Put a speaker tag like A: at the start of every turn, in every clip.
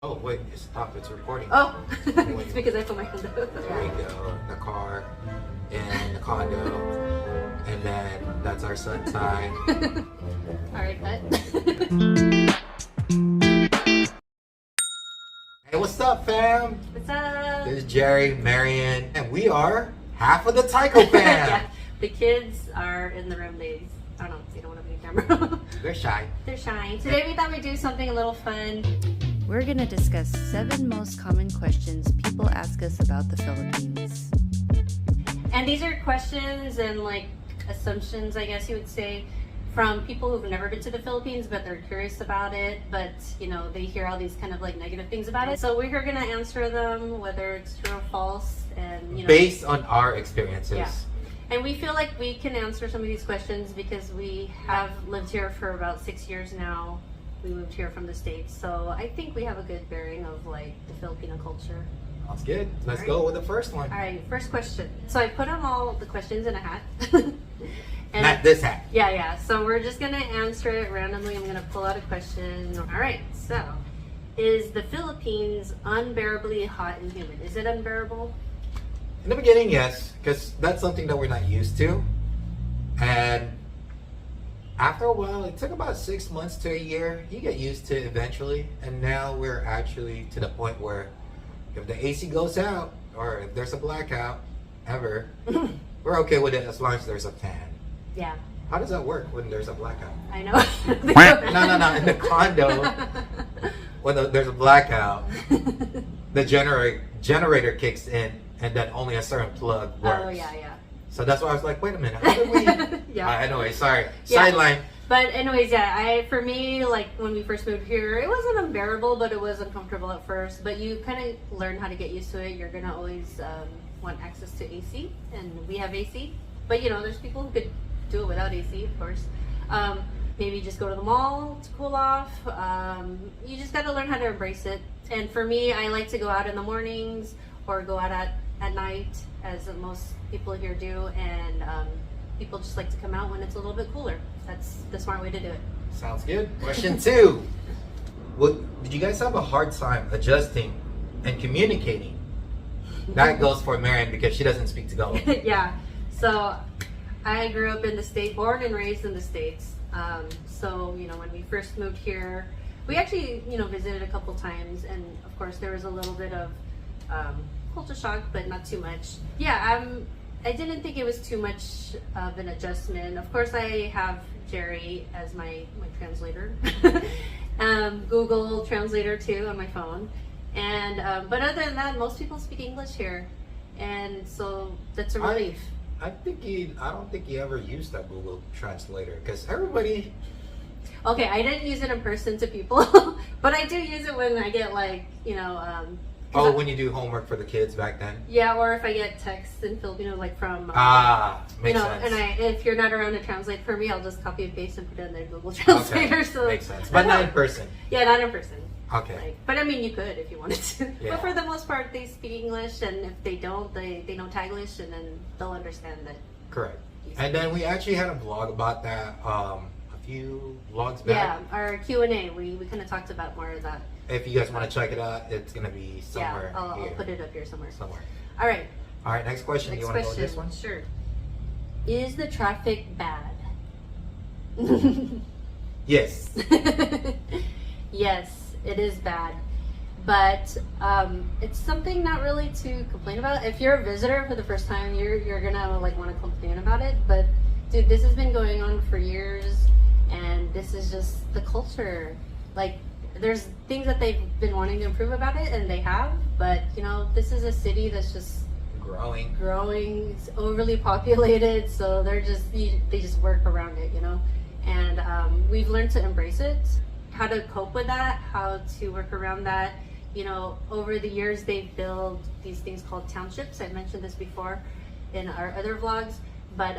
A: Oh, wait, stop. It's recording.
B: Oh, it's because I put my hand up.
A: There you go. The car and the condo. And then that's our son, Ty.
B: Alright, cut.
A: Hey, what's up, fam?
B: What's up?
A: This is Jerry, Marion, and we are half of the TyKo Fam.
B: Yeah, the kids are in the room. They don't want to be on camera.
A: They're shy.
B: They're shy. Today we thought we'd do something a little fun.
C: We're going to discuss 7 most common questions people ask us about the Philippines.
B: And these are questions and like assumptions, I guess you would say, from people who've never been to the Philippines, but they're curious about it, but you know, they hear all these kind of like negative things about it. So we're going to answer them, whether it's true or false, and you know,
A: based on our experiences.
B: Yeah. And we feel like we can answer some of these questions because we have lived here for about 6 years now. We moved here from the States, so I think we have a good bearing of like the Filipino culture.
A: Sounds good. Let's go with the first one.
B: All right, first question. So I put them all the questions in a hat. And
A: Not this hat.
B: Yeah. So we're just gonna answer it randomly. I'm gonna pull out a question. All right. So, is the Philippines unbearably hot and humid? Is it unbearable?
A: In the beginning, yes, because that's something that we're not used to. And after a while, it took about 6 months to a year. You get used to it eventually. And now we're actually to the point where if the AC goes out or if there's a blackout ever, we're okay with it as long as there's a fan.
B: Yeah.
A: How does that work when there's a blackout?
B: I know.
A: No. In the condo, when there's a blackout, the generator kicks in and then only a certain plug works.
B: Oh, yeah.
A: So that's why I was like, wait a minute, how did we...
B: Yeah.
A: Anyway, sorry.
B: Yeah.
A: Sideline.
B: But anyways, yeah, for me, like when we first moved here, it wasn't unbearable, but it was uncomfortable at first. But you kind of learn how to get used to it. You're going to always want access to AC, and we have AC. But you know, there's people who could do it without AC, of course. Maybe just go to the mall to cool off. You just got to learn how to embrace it. And for me, I like to go out in the mornings or go out at night, as most people here do, and people just like to come out when it's a little bit cooler. That's the smart way to do it.
A: Sounds good. Question 2. Did you guys have a hard time adjusting and communicating? That goes for Marion because she doesn't speak Tagalog.
B: Yeah, so I grew up in the state, born and raised in the States. So, you know, when we first moved here, we actually, you know, visited a couple times, and of course there was a little bit of culture shock, but not too much. Yeah, I didn't think it was too much of an adjustment. Of course, I have Jerry as my translator, Google Translator too on my phone, and but other than that, most people speak English here, and so that's a relief.
A: I don't think he ever used that Google Translator because everybody.
B: Okay, I didn't use it in person to people, but I do use it when I get like, you know.
A: When you do homework for the kids back then?
B: Yeah, or if I get texts in Filipino, like from...
A: makes sense.
B: And if you're not around to translate for me, I'll just copy and paste and put it in their Google Translator.
A: Okay. So makes sense. But not in person?
B: Yeah, not in person.
A: Okay.
B: But I mean, you could if you wanted to.
A: Yeah.
B: But for the most part, they speak English, and if they don't, they know Taglish, and then they'll understand that.
A: Correct. And then we actually had a vlog about that a few vlogs back.
B: Yeah, our Q&A, we kind of talked about more of that.
A: If you guys want to check it out, it's going to be somewhere
B: I'll
A: here.
B: put it up here somewhere. All right,
A: next question.
B: Next
A: you want to go
B: question.
A: with this one?
B: Sure. Is the traffic bad?
A: Yes.
B: Yes, it is bad. But it's something not really to complain about. If you're a visitor for the first time, you're gonna like want to complain about it. But dude, this has been going on for years, and this is just the culture. Like, there's things that they've been wanting to improve about it, and they have. But you know, this is a city that's just growing. It's overly populated, so they just work around it, you know. And we've learned to embrace it, how to cope with that, how to work around that. You know, over the years they've built these things called townships. I've mentioned this before in our other vlogs. But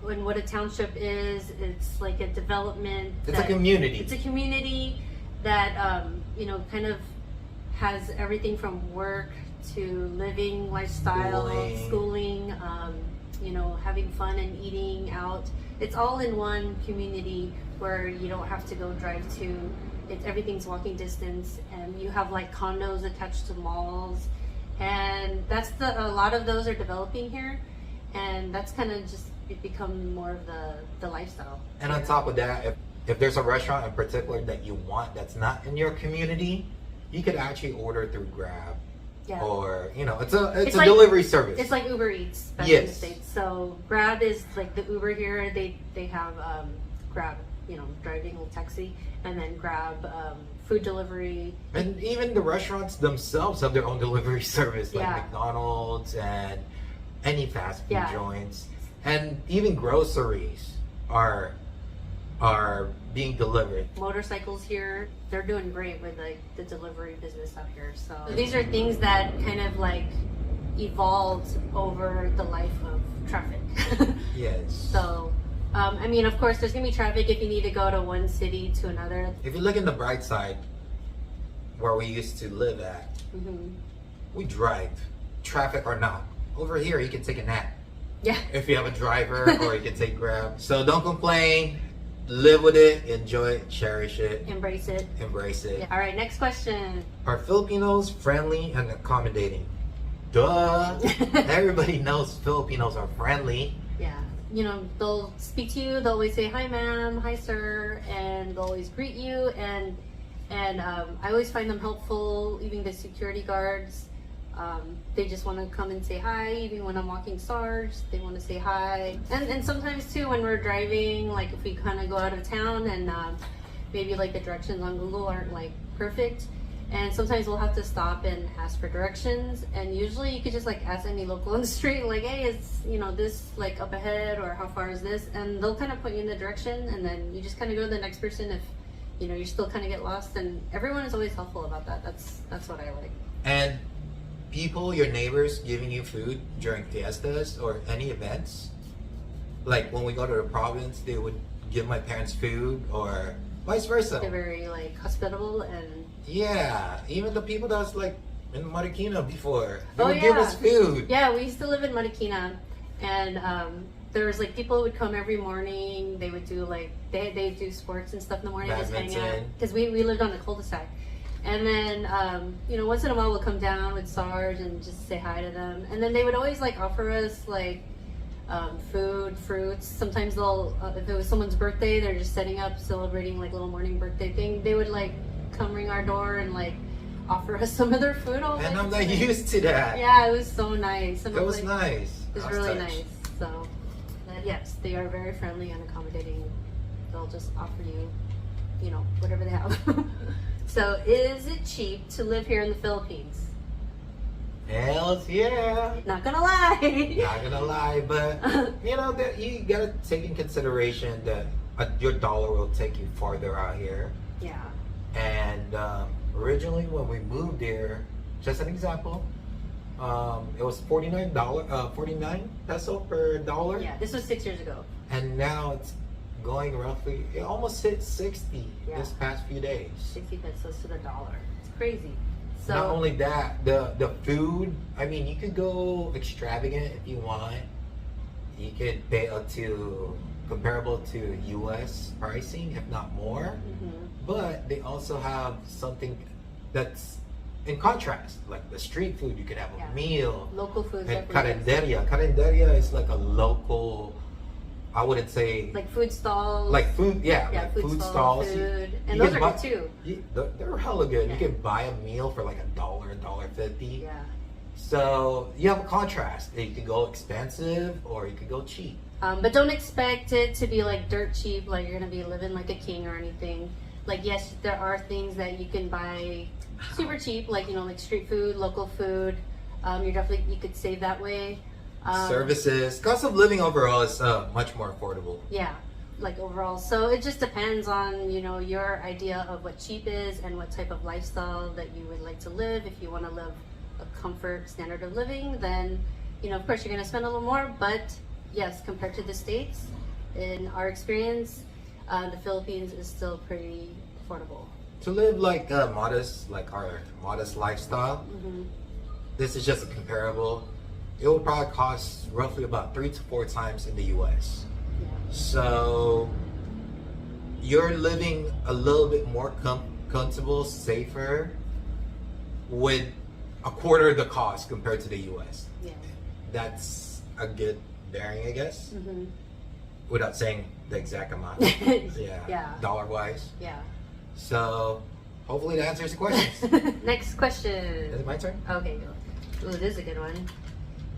B: what a township is, it's like a development.
A: It's a community.
B: It's a community that you know, kind of has everything from work to living lifestyle, schooling, you know, having fun and eating out. It's all in one community where you don't have to go drive to everything's walking distance, and you have like condos attached to malls, and a lot of those are developing here, and that's kind of just become more of the lifestyle.
A: And on top of that, if there's a restaurant in particular that you want that's not in your community, you could actually order through Grab.
B: Yeah.
A: Or, you know, it's a
B: like,
A: delivery service.
B: It's like Uber Eats back
A: Yes.
B: in the States. So Grab is like the Uber here. They have Grab, you know, driving a taxi, and then Grab food delivery.
A: And even the restaurants themselves have their own delivery service, like
B: Yeah.
A: McDonald's and any fast food
B: Yeah.
A: joints. And even groceries are being delivered.
B: Motorcycles here, they're doing great with like the delivery business up here. So these are things that kind of like evolved over the life of traffic.
A: Yes.
B: So, I mean, of course, there's gonna be traffic if you need to go to one city to another.
A: If you look in the bright side, where we used to live at, we drive, traffic or not. Over here, you can take a nap.
B: Yeah.
A: If you have a driver, or you can take Grab. So don't complain. Live with it, enjoy it, cherish it,
B: Embrace it.
A: embrace it.
B: Yeah. All right, next question.
A: Are Filipinos friendly and accommodating? Duh! Everybody knows Filipinos are friendly.
B: Yeah. You know, they'll speak to you, they'll always say, hi ma'am, hi sir, and they'll always greet you, and I always find them helpful, even the security guards. They just want to come and say hi. Even when I'm walking SARS, they want to say hi. And sometimes too, when we're driving, like if we kind of go out of town and maybe like the directions on Google aren't like perfect, and sometimes we'll have to stop and ask for directions. And usually you could just like ask any local on the street, like, hey, is, you know, this like up ahead, or how far is this? And they'll kind of put you in the direction, and then you just kind of go to the next person if, you know, you still kind of get lost. And everyone is always helpful about that. That's what I like.
A: And people, your neighbors, giving you food during fiestas or any events. Like when we go to the province, they would give my parents food, or vice versa.
B: They're very like hospitable, and
A: Yeah, even the people that was like in Marikina before, they
B: Oh,
A: would give
B: yeah.
A: us food.
B: yeah, we used to live in Marikina, and there was like people who would come every morning. They would do like they do sports and stuff in the morning, just hang out,
A: Badminton.
B: because we lived on a cul-de-sac. And then you know, once in a while we'll come down with SARS and just say hi to them. And then they would always like offer us like food, fruits. Sometimes they'll if it was someone's birthday, they're just setting up, celebrating like little morning birthday thing, they would like come ring our door and like offer us some of their food.
A: And I'm not used to that.
B: Yeah, it was so nice.
A: It was nice.
B: It was
A: I
B: really
A: touched.
B: nice. So, yes, they are very friendly and accommodating. They'll just offer you, you know, whatever they have. So, is it cheap to live here in the Philippines?
A: Hells yeah.
B: Not gonna lie.
A: Not gonna lie, but you know that you gotta take in consideration that your dollar will take you farther out here.
B: Yeah.
A: And originally, when we moved here, just an example, it was $49, 49 peso per dollar.
B: Yeah, this was 6 years ago.
A: And now it's going roughly, it almost hit 60
B: Yeah.
A: this past few days.
B: 60 pesos to the dollar. It's crazy. So,
A: Not only that, the food, I mean, you could go extravagant if you want. You could pay up to comparable to US pricing, if not more.
B: Mhm.
A: But they also have something that's in contrast, like the street food. You could have a
B: Yeah.
A: meal.
B: Local food.
A: And
B: definitely.
A: carinderia is like a local, I wouldn't say
B: Like food stalls.
A: like food,
B: yeah,
A: like
B: food,
A: food
B: stalls.
A: stalls.
B: Food. And
A: you
B: those
A: can
B: are
A: buy-
B: good too.
A: They're hella good.
B: Yeah.
A: You can buy a meal for like $1.50.
B: Yeah.
A: So you have a contrast. You could go expensive or you could go cheap.
B: But don't expect it to be like dirt cheap, like you're gonna be living like a king or anything. Like, yes, there are things that you can buy super cheap, like, you know, like street food, local food. You could save that way.
A: Services, cost of living overall is much more affordable.
B: Yeah, like overall. So it just depends on, you know, your idea of what cheap is and what type of lifestyle that you would like to live. If you want to live a comfort standard of living, then, you know, of course you're gonna spend a little more, but yes, compared to the States, in our experience, the Philippines is still pretty affordable.
A: To live like our modest lifestyle,
B: Hmm.
A: this is just a comparable. It would probably cost roughly about 3 to 4 times in the US.
B: Yeah.
A: So you're living a little bit more comfortable, safer, with a quarter the cost compared to the US.
B: Yeah.
A: That's a good bearing, I guess,
B: Mm-hmm.
A: without saying the exact amount.
B: Yeah.
A: Dollar wise.
B: Yeah.
A: So hopefully that answers the questions.
B: Next
A: Is
B: question.
A: it my turn?
B: Okay, go. Ooh, this is a good one.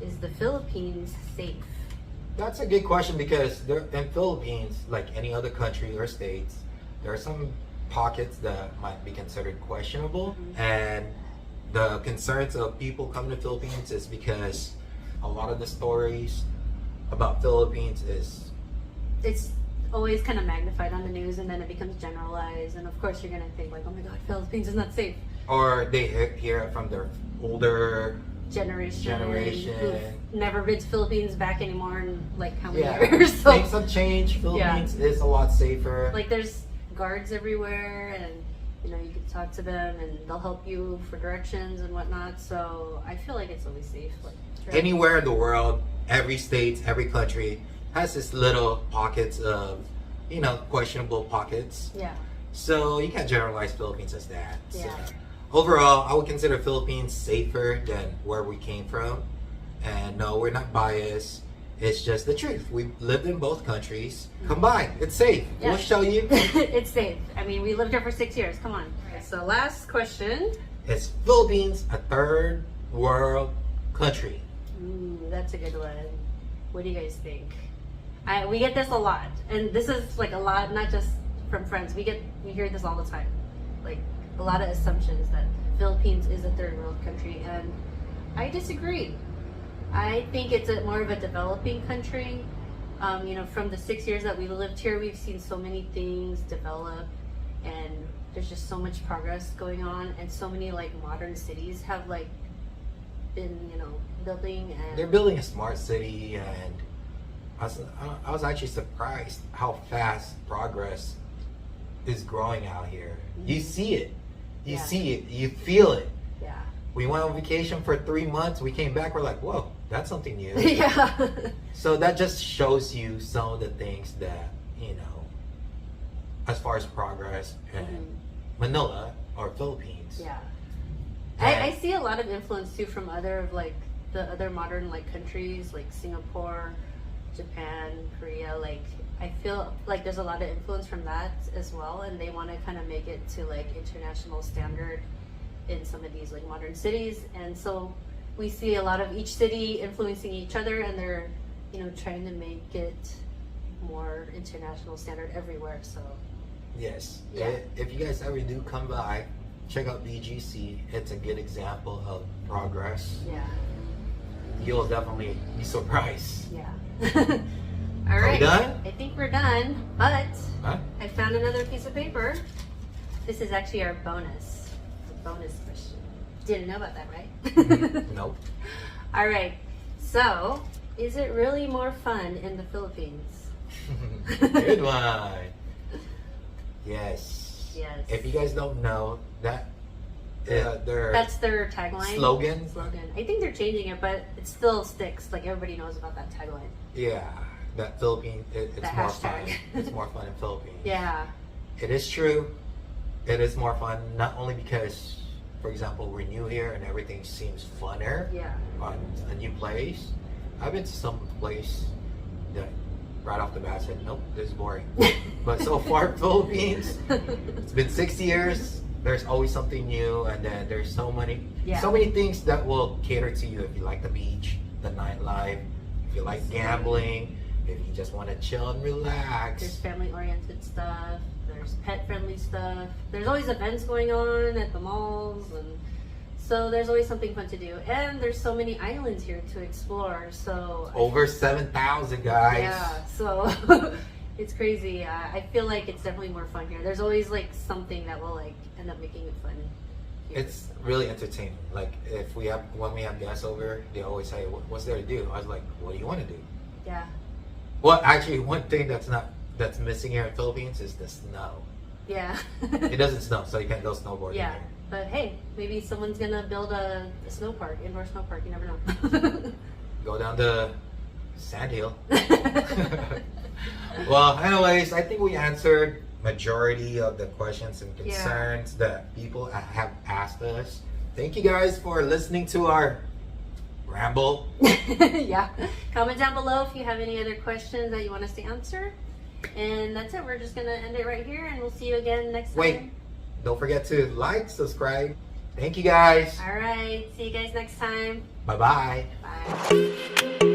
B: Is the Philippines safe?
A: That's a good question because there, in Philippines, like any other country or states, there are some pockets that might be considered questionable.
B: Mhm.
A: And the concerns of people coming to Philippines is because a lot of the stories about Philippines is
B: It's always kind of magnified on the news, and then it becomes generalized. And of course, you're gonna think like, "Oh my God, Philippines is not safe."
A: or they hear it from their older
B: Generation
A: Generation.
B: who've never been to Philippines back anymore in like how many
A: yeah
B: years. So
A: things have changed. Philippines is a lot safer.
B: like there's guards everywhere, and you know you can talk to them, and they'll help you for directions and whatnot. So I feel like it's always safe. Like
A: Anywhere in the world, every state, every country has this little pockets of, you know, questionable pockets.
B: Yeah.
A: So you can't generalize Philippines as that. So
B: Yeah.
A: overall, I would consider Philippines safer than where we came from. And no, we're not biased. It's just the truth. We lived in both countries. Combined, it's safe.
B: Yeah.
A: We'll show you.
B: It's safe. I mean, we lived here for 6 years. Come on. So last question.
A: Is Philippines a third world country?
B: Ooh, that's a good one. What do you guys think? We get this a lot, and this is like a lot, not just from friends. We hear this all the time, like a lot of assumptions that Philippines is a third world country, and I disagree. I think it's more of a developing country. You know, from the 6 years that we lived here, we've seen so many things develop, and there's just so much progress going on, and so many like modern cities have like been, you know, building, and
A: They're building a smart city, and I was actually surprised how fast progress is growing out here. You see it. You
B: Yeah.
A: see it. You feel it.
B: yeah.
A: We went on vacation for 3 months. We came back. We're like, whoa, that's something new.
B: Yeah.
A: So that just shows you some of the things that, you know, as far as progress in
B: Mhm.
A: Manila or Philippines.
B: Yeah.
A: And-
B: I see a lot of influence too from other like the other modern like countries like Singapore, Japan, Korea. Like I feel like there's a lot of influence from that as well, and they want to kind of make it to like international standard in some of these like modern cities. And so we see a lot of each city influencing each other, and they're, you know, trying to make it more international standard everywhere. So
A: Yes.
B: Yeah.
A: If you guys ever do come by, check out BGC. It's a good example of progress.
B: yeah.
A: You'll definitely be surprised.
B: Yeah. All
A: Are we
B: right.
A: done?
B: I think we're done, but
A: Huh?
B: I found another piece of paper. This is actually our bonus. The bonus question. Didn't know about that, right?
A: Nope.
B: All right. So, is it really more fun in the Philippines?
A: Good one. Yes.
B: Yes.
A: If you guys don't know that, their
B: That's their tagline.
A: slogan.
B: Slogan. I think they're changing it, but it still sticks. Like everybody knows about that tagline.
A: Yeah, that Philippine. It's
B: That
A: more
B: hashtag.
A: fun. It's more fun in Philippines.
B: Yeah.
A: It is true. It is more fun, not only because, for example, we're new here and everything seems funner
B: Yeah.
A: on a new place. I've been to some place that right off the bat said, nope, this is boring. But so far, Philippines, it's been 6 years. There's always something new, and then there's so many things that will cater to you. If you like the beach, the nightlife, if you like gambling, if you just want to chill and
B: There's
A: relax.
B: family-oriented stuff. There's pet-friendly stuff. There's always events going on at the malls, and so there's always something fun to do. And there's so many islands here to explore. So
A: Over 7,000 guys.
B: yeah, so it's crazy. I feel like it's definitely more fun here. There's always like something that will like end up making it fun. Here.
A: It's really entertaining. Like when we have guests over, they always say, "What's there to do?" I was like, "What do you want to do?"
B: Yeah,
A: Well, actually, one thing that's missing here in Philippines is the snow.
B: yeah,
A: It doesn't snow, so you can't go snowboarding
B: yeah.
A: here.
B: But hey, maybe someone's gonna build a snow park, indoor snow park. You never know.
A: Go down the sand hill. Well, anyways, I think we answered majority of the questions and concerns that people have asked us. Thank you guys for listening to our ramble.
B: Yeah. Comment down below if you have any other questions that you want us to answer. And that's it. We're just going to end it right here, and we'll see you again next time.
A: Wait, don't forget to like, subscribe. Thank you guys.
B: All right. See you guys next time.
A: Bye-bye.
B: Bye.